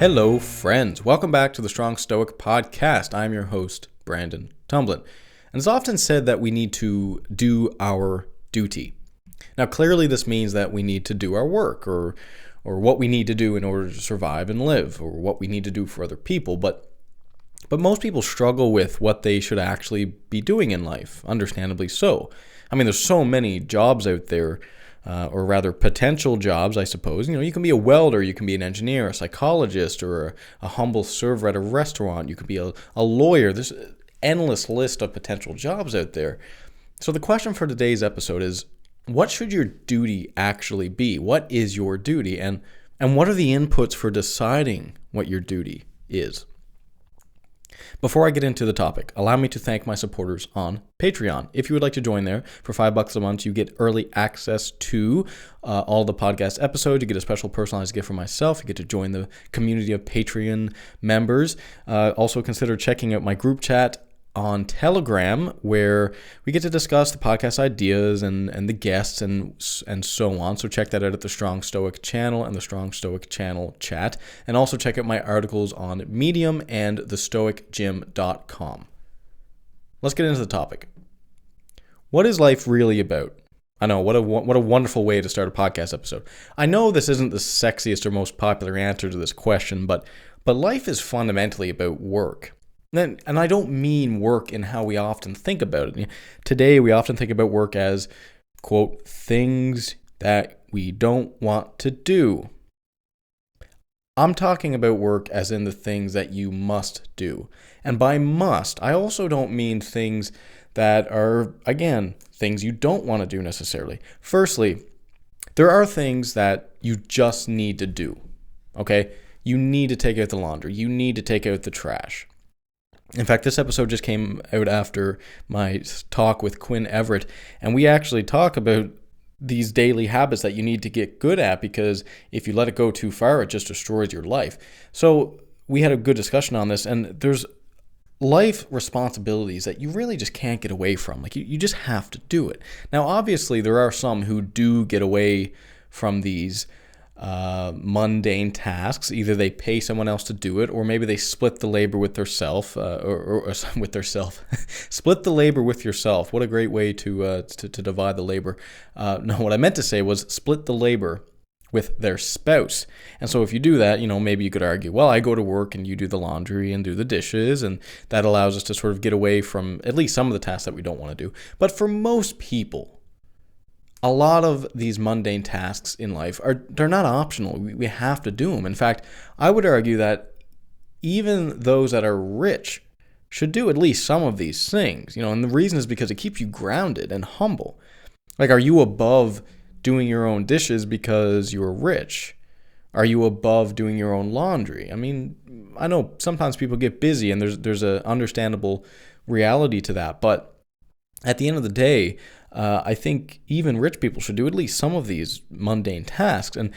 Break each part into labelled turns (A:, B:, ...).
A: Hello, friends. Welcome back to the Strong Stoic Podcast. I'm your host, Brandon Tumblin. And it's often said that we need to do our duty. Now, clearly this means that we need to do our work or what we need to do in order to survive and live, or what we need to do for other people. But most people struggle with what they should actually be doing in life, understandably so. I mean, there's so many jobs out there, or rather potential jobs, I suppose. You can be a welder, you can be an engineer, a psychologist, or a humble server at a restaurant. You could be a lawyer. There's an endless list of potential jobs out there. So the question for today's episode is, what should your duty actually be? What is your duty? And what are the inputs for deciding what your duty is? Before I get into the topic, allow me to thank my supporters on Patreon. If you would like to join there, for $5 a month, you get early access to all the podcast episodes. You get a special personalized gift from myself. You get to join the community of Patreon members. Also consider checking out my group chat on Telegram, where we get to discuss the podcast ideas and the guests and so on. So check that out at the Strong Stoic channel and the Strong Stoic channel chat. And also check out my articles on Medium and thestoicgym.com. Let's get into the topic. What is life really about? I know, what a wonderful way to start a podcast episode. I know this isn't the sexiest or most popular answer to this question, but life is fundamentally about work. And I don't mean work in how we often think about it. Today, we often think about work as, quote, things that we don't want to do. I'm talking about work as in the things that you must do. And by must, I also don't mean things that are, again, things you don't want to do necessarily. Firstly, there are things that you just need to do, okay? You need to take out the laundry. You need to take out the trash. In fact, this episode just came out after my talk with Quinn Everett, and we actually talk about these daily habits that you need to get good at, because if you let it go too far, it just destroys your life. So we had a good discussion on this, and there's life responsibilities that you really just can't get away from. Like, you just have to do it. Now, obviously, there are some who do get away from these mundane tasks. Either they pay someone else to do it, or maybe they split the labor with theirself, or with theirself. Split the labor with yourself. What a great way to divide the labor. No, what I meant to say was split the labor with their spouse. And so if you do that, maybe you could argue, well, I go to work and you do the laundry and do the dishes, and that allows us to sort of get away from at least some of the tasks that we don't want to do. But for most people, a lot of these mundane tasks in life they're not optional. We have to do them. In fact, I would argue that even those that are rich should do at least some of these things. And the reason is because it keeps you grounded and humble. Like, are you above doing your own dishes because you're rich? Are you above doing your own laundry? I mean, I know sometimes people get busy, and there's a understandable reality to that, but at the end of the day, I think even rich people should do at least some of these mundane tasks. And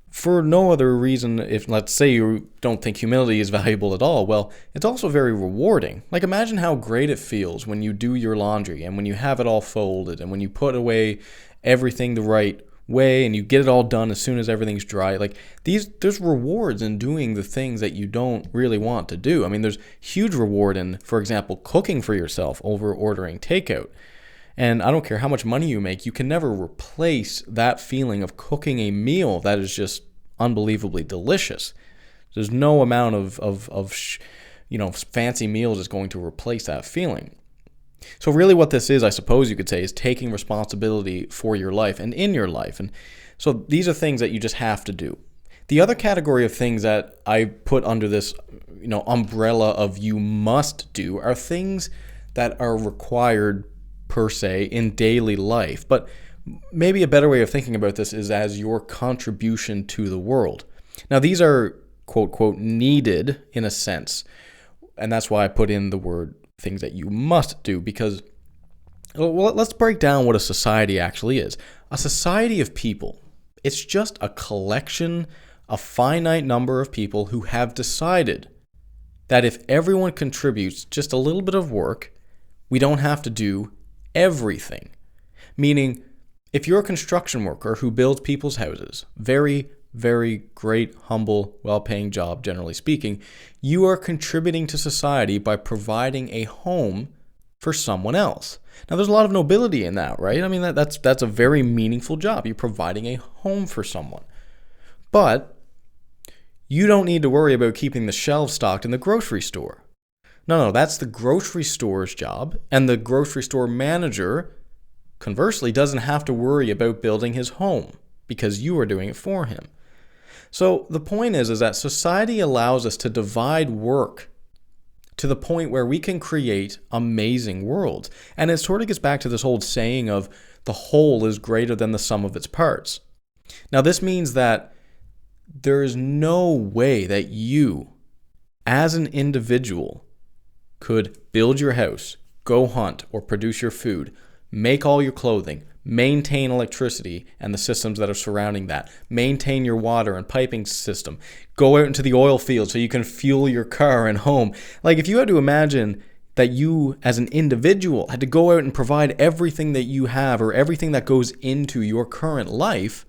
A: for no other reason, if let's say you don't think humility is valuable at all, well, it's also very rewarding. Like, imagine how great it feels when you do your laundry and when you have it all folded and when you put away everything the right way and you get it all done as soon as everything's dry. Like, there's rewards in doing the things that you don't really want to do. I mean, there's huge reward in, for example, cooking for yourself over ordering takeout. And I don't care how much money you make, you can never replace that feeling of cooking a meal that is just unbelievably delicious. There's no amount of fancy meals is going to replace that feeling. So really what this is, I suppose you could say, is taking responsibility for your life and in your life. And so these are things that you just have to do. The other category of things that I put under this, umbrella of you must do are things that are required per se in daily life. But maybe a better way of thinking about this is as your contribution to the world. Now, these are quote, quote, needed in a sense. And that's why I put in the word things that you must do, because let's break down what a society actually is. A society of people, it's just a collection, a finite number of people who have decided that if everyone contributes just a little bit of work, we don't have to do everything. Meaning, if you're a construction worker who builds people's houses, very, very great, humble, well-paying job, generally speaking, you are contributing to society by providing a home for someone else. Now, there's a lot of nobility in that, right? I mean, that's a very meaningful job. You're providing a home for someone. But you don't need to worry about keeping the shelves stocked in the grocery store. No, that's the grocery store's job. And the grocery store manager, conversely, doesn't have to worry about building his home because you are doing it for him. So the point is that society allows us to divide work to the point where we can create amazing worlds. And it sort of gets back to this old saying of the whole is greater than the sum of its parts. Now, this means that there is no way that you, as an individual, could build your house, go hunt or produce your food, make all your clothing, maintain electricity and the systems that are surrounding that, maintain your water and piping system, go out into the oil field so you can fuel your car and home. Like, if you had to imagine that you as an individual had to go out and provide everything that you have or everything that goes into your current life,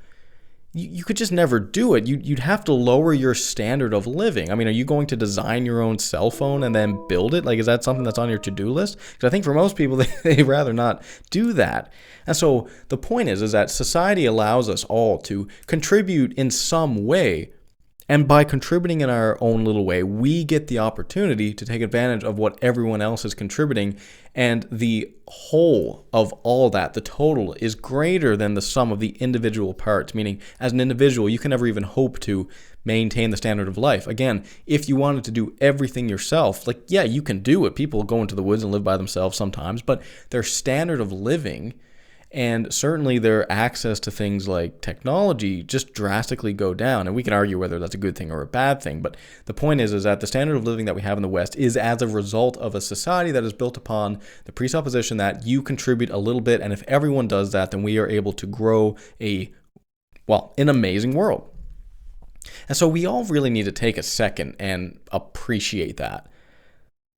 A: you could just never do it. You'd have to lower your standard of living. I mean, are you going to design your own cell phone and then build it? Like, is that something that's on your to-do list? Because I think for most people, they'd rather not do that. And so the point is that society allows us all to contribute in some way. And by contributing in our own little way, we get the opportunity to take advantage of what everyone else is contributing. And the whole of all that, the total, is greater than the sum of the individual parts. Meaning, as an individual, you can never even hope to maintain the standard of life. Again, if you wanted to do everything yourself, like, yeah, you can do it. People go into the woods and live by themselves sometimes, but their standard of living and certainly their access to things like technology just drastically go down. And we can argue whether that's a good thing or a bad thing. But the point is that the standard of living that we have in the West is as a result of a society that is built upon the presupposition that you contribute a little bit. And if everyone does that, then we are able to grow an amazing world. And so we all really need to take a second and appreciate that.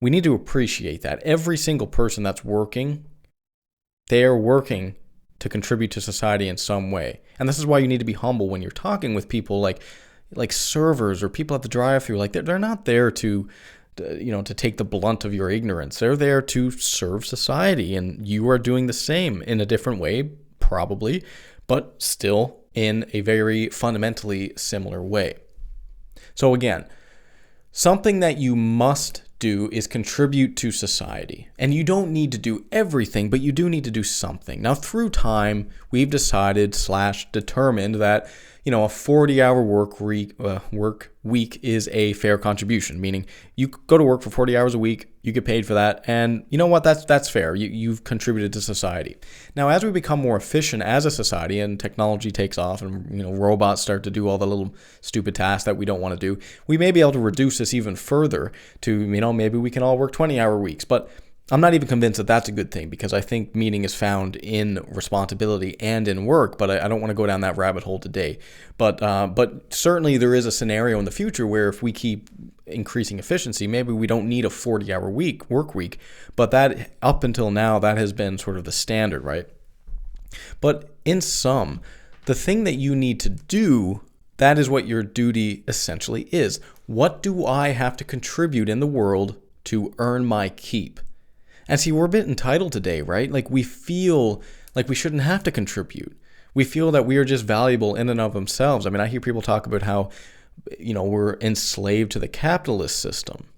A: We need to appreciate that. Every single person that's working, they are working to contribute to society in some way. And this is why you need to be humble when you're talking with people like servers or people at the drive-thru. Like, they're not there to take the blunt of your ignorance. They're there to serve society, and you are doing the same in a different way, probably, but still in a very fundamentally similar way. So again, something that you must do is contribute to society. And you don't need to do everything, but you do need to do something. Now, through time, we've determined that, a 40-hour work week is a fair contribution, meaning you go to work for 40 hours a week, you get paid for that, and you know what? That's fair. You've contributed to society. Now, as we become more efficient as a society and technology takes off and robots start to do all the little stupid tasks that we don't want to do, we may be able to reduce this even further to, maybe we can all work 20-hour weeks. But I'm not even convinced that that's a good thing, because I think meaning is found in responsibility and in work, but I don't want to go down that rabbit hole today. But certainly there is a scenario in the future where if we keep increasing efficiency, maybe we don't need a 40-hour work week, but that up until now, that has been sort of the standard, right? But in sum, the thing that you need to do, that is what your duty essentially is. What do I have to contribute in the world to earn my keep? And see, we're a bit entitled today, right? Like, we feel like we shouldn't have to contribute. We feel that we are just valuable in and of themselves. I mean, I hear people talk about how, we're enslaved to the capitalist system.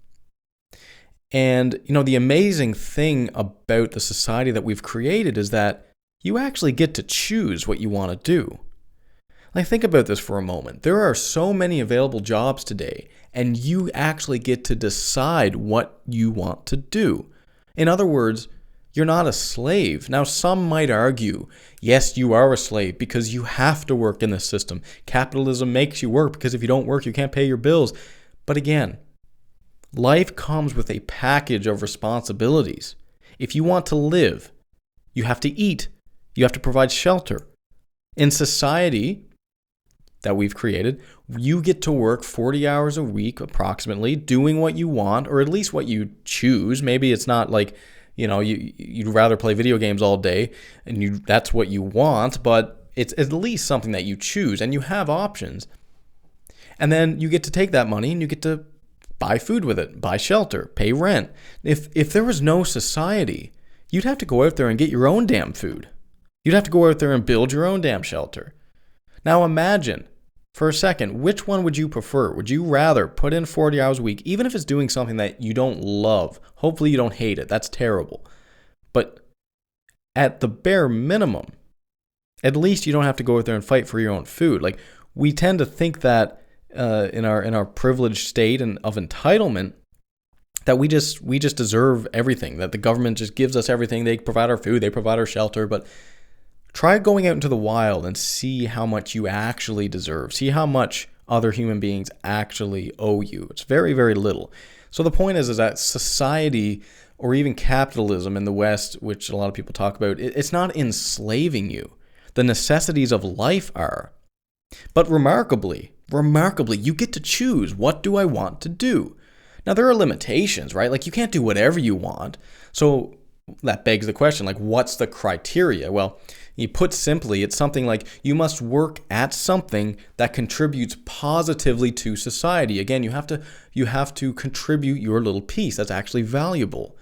A: And, the amazing thing about the society that we've created is that you actually get to choose what you want to do. Like, think about this for a moment. There are so many available jobs today, and you actually get to decide what you want to do. In other words, you're not a slave. Now, some might argue, yes, you are a slave because you have to work in this system. Capitalism makes you work because if you don't work, you can't pay your bills. But again, life comes with a package of responsibilities. If you want to live, you have to eat. You have to provide shelter. In society that we've created, you get to work 40 hours a week approximately, doing what you want, or at least what you choose. Maybe it's not like, you'd rather play video games all day and that's what you want, but it's at least something that you choose and you have options. And then you get to take that money and you get to buy food with it, buy shelter, pay rent. If there was no society, you'd have to go out there and get your own damn food. You'd have to go out there and build your own damn shelter. Now imagine, for a second, which one would you prefer? Would you rather put in 40 hours a week, even if it's doing something that you don't love? Hopefully you don't hate it. That's terrible. But at the bare minimum, at least you don't have to go out there and fight for your own food. Like, we tend to think that in our privileged state and of entitlement, that we just deserve everything, that the government just gives us everything. They provide our food, they provide our shelter. But try going out into the wild and see how much you actually deserve. See how much other human beings actually owe you. It's very, very little. So the point is that society, or even capitalism in the West, which a lot of people talk about, it's not enslaving you. The necessities of life are. But remarkably, you get to choose, what do I want to do? Now, there are limitations, right? Like, you can't do whatever you want. So that begs the question, like, what's the criteria? Well, you put simply, it's something like you must work at something that contributes positively to society. Again, you have to contribute your little piece that's actually valuable.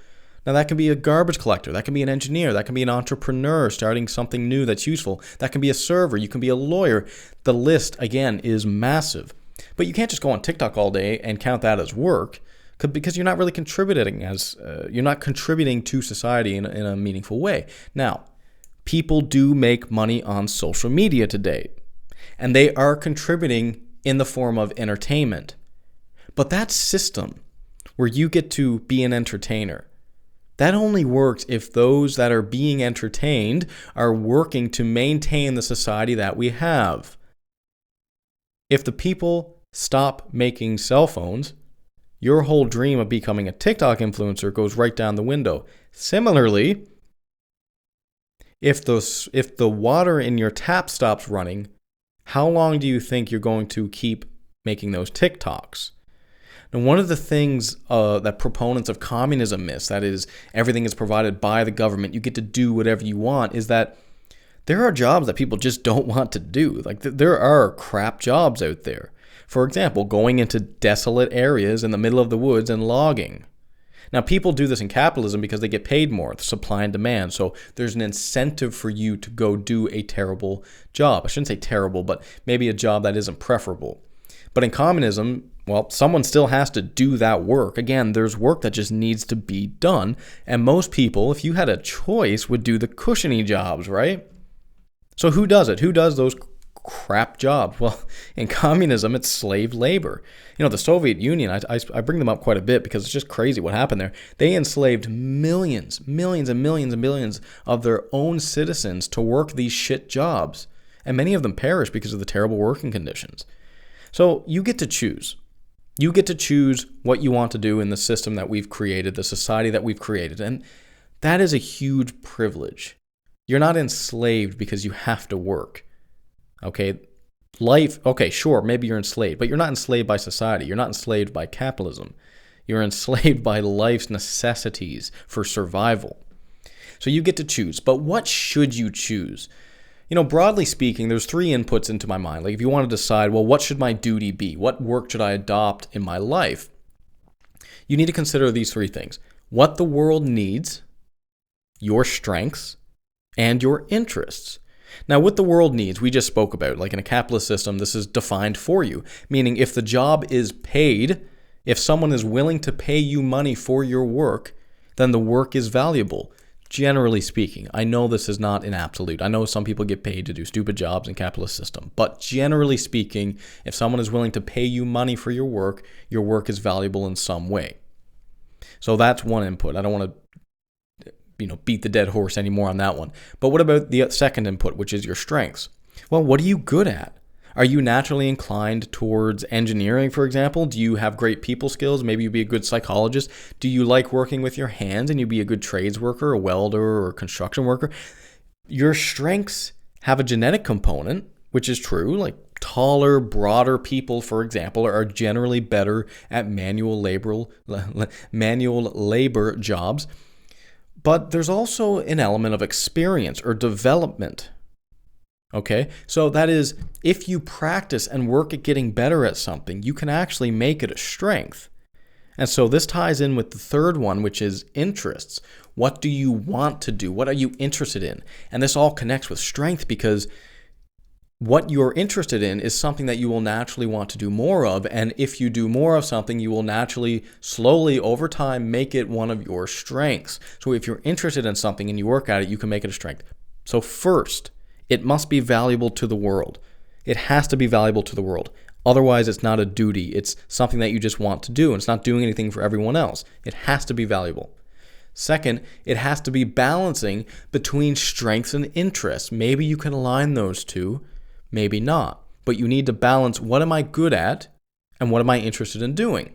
A: Now, that can be a garbage collector, that can be an engineer, that can be an entrepreneur starting something new that's useful, that can be a server, you can be a lawyer. The list, again, is massive. But you can't just go on TikTok all day and count that as work, because you're not really contributing you're not contributing to society in a meaningful way. Now, people do make money on social media today, and they are contributing in the form of entertainment. But that system where you get to be an entertainer, that only works if those that are being entertained are working to maintain the society that we have. If the people stop making cell phones, your whole dream of becoming a TikTok influencer goes right down the window. Similarly, if the water in your tap stops running, how long do you think you're going to keep making those TikToks? Now, one of the things that proponents of communism miss, that is, everything is provided by the government, you get to do whatever you want, is that there are jobs that people just don't want to do. Like, there are crap jobs out there. For example, going into desolate areas in the middle of the woods and logging. Now, people do this in capitalism because they get paid more, the supply and demand. So there's an incentive for you to go do a terrible job. I shouldn't say terrible, but maybe a job that isn't preferable. But in communism, well, someone still has to do that work. Again, there's work that just needs to be done. And most people, if you had a choice, would do the cushiony jobs, right? So who does it? Who does those crap jobs? Well, in communism, it's slave labor. You know, the Soviet Union, I bring them up quite a bit because it's just crazy what happened there. They enslaved millions and millions and millions of their own citizens to work these shit jobs. And many of them perished because of the terrible working conditions. So you get to choose. You get to choose what you want to do in the system that we've created, the society that we've created. And that is a huge privilege. You're not enslaved because you have to work. Okay, life, okay, sure, maybe you're enslaved, but you're not enslaved by society. You're not enslaved by capitalism. You're enslaved by life's necessities for survival. So you get to choose. But what should you choose? You know, broadly speaking, there's three inputs into my mind. Like, if you want to decide, well, what should my duty be? What work should I adopt in my life? You need to consider these three things: what the world needs, your strengths, and your interests. Now, what the world needs, we just spoke about. Like, in a capitalist system, this is defined for you. Meaning, if the job is paid, if someone is willing to pay you money for your work, then the work is valuable. Generally speaking, I know this is not an absolute. I know some people get paid to do stupid jobs in capitalist system. But generally speaking, if someone is willing to pay you money for your work is valuable in some way. So that's one input. I don't want to beat the dead horse anymore on that one. But what about the second input, which is your strengths? Well, what are you good at? Are you naturally inclined towards engineering, for example? Do you have great people skills? Maybe you'd be a good psychologist. Do you like working with your hands and you'd be a good trades worker, a welder, or a construction worker? Your strengths have a genetic component, which is true. Like, taller, broader people, for example, are generally better at manual labor jobs. But there's also an element of experience or development. Okay, so that is, if you practice and work at getting better at something, you can actually make it a strength. And so this ties in with the third one, which is interests. What do you want to do? What are you interested in? And this all connects with strength, because what you're interested in is something that you will naturally want to do more of. And if you do more of something, you will naturally, slowly, over time, make it one of your strengths. So if you're interested in something and you work at it, you can make it a strength. So first, it must be valuable to the world. It has to be valuable to the world. Otherwise, it's not a duty. It's something that you just want to do, and it's not doing anything for everyone else. It has to be valuable. Second, it has to be balancing between strengths and interests. Maybe you can align those two, maybe not. But you need to balance, what am I good at and what am I interested in doing?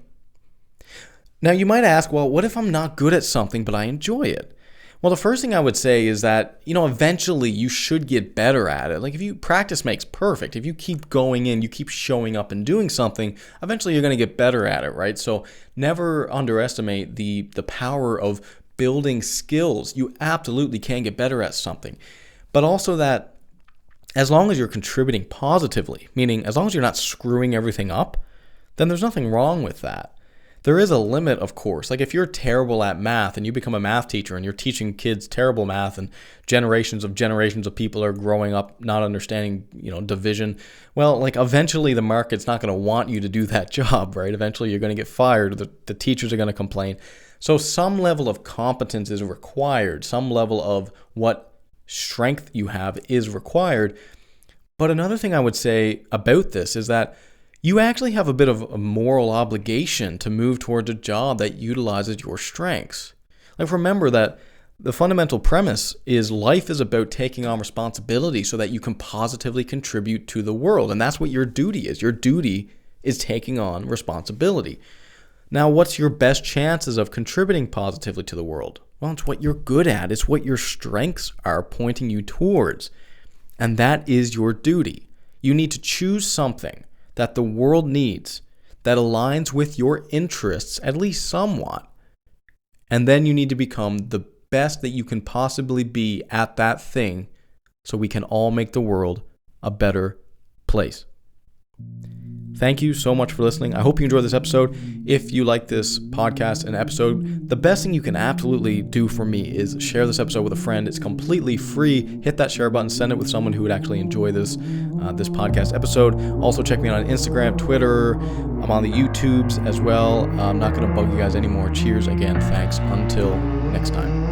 A: Now, you might ask, well, what if I'm not good at something but I enjoy it? Well, the first thing I would say is that, eventually you should get better at it. Like, if you practice makes perfect. If you keep going in, you keep showing up and doing something, eventually you're going to get better at it, right? So never underestimate the power of building skills. You absolutely can get better at something. But also that as long as you're contributing positively, meaning as long as you're not screwing everything up, then there's nothing wrong with that. There is a limit, of course. Like, if you're terrible at math and you become a math teacher and you're teaching kids terrible math and generations of people are growing up not understanding, division, well, like, eventually the market's not going to want you to do that job, right? Eventually you're going to get fired. The teachers are going to complain. So some level of competence is required. Some level of what strength you have is required. But another thing I would say about this is that you actually have a bit of a moral obligation to move towards a job that utilizes your strengths. Like, remember that the fundamental premise is life is about taking on responsibility so that you can positively contribute to the world. And that's what your duty is. Your duty is taking on responsibility. Now, what's your best chances of contributing positively to the world? Well, it's what you're good at. It's what your strengths are pointing you towards. And that is your duty. You need to choose something that the world needs, that aligns with your interests, at least somewhat. And then you need to become the best that you can possibly be at that thing so we can all make the world a better place. Thank you so much for listening. I hope you enjoyed this episode. If you like this podcast and episode, the best thing you can absolutely do for me is share this episode with a friend. It's completely free. Hit that share button. Send it with someone who would actually enjoy this podcast episode. Also, check me out on Instagram, Twitter. I'm on the YouTubes as well. I'm not going to bug you guys anymore. Cheers again. Thanks. Until next time.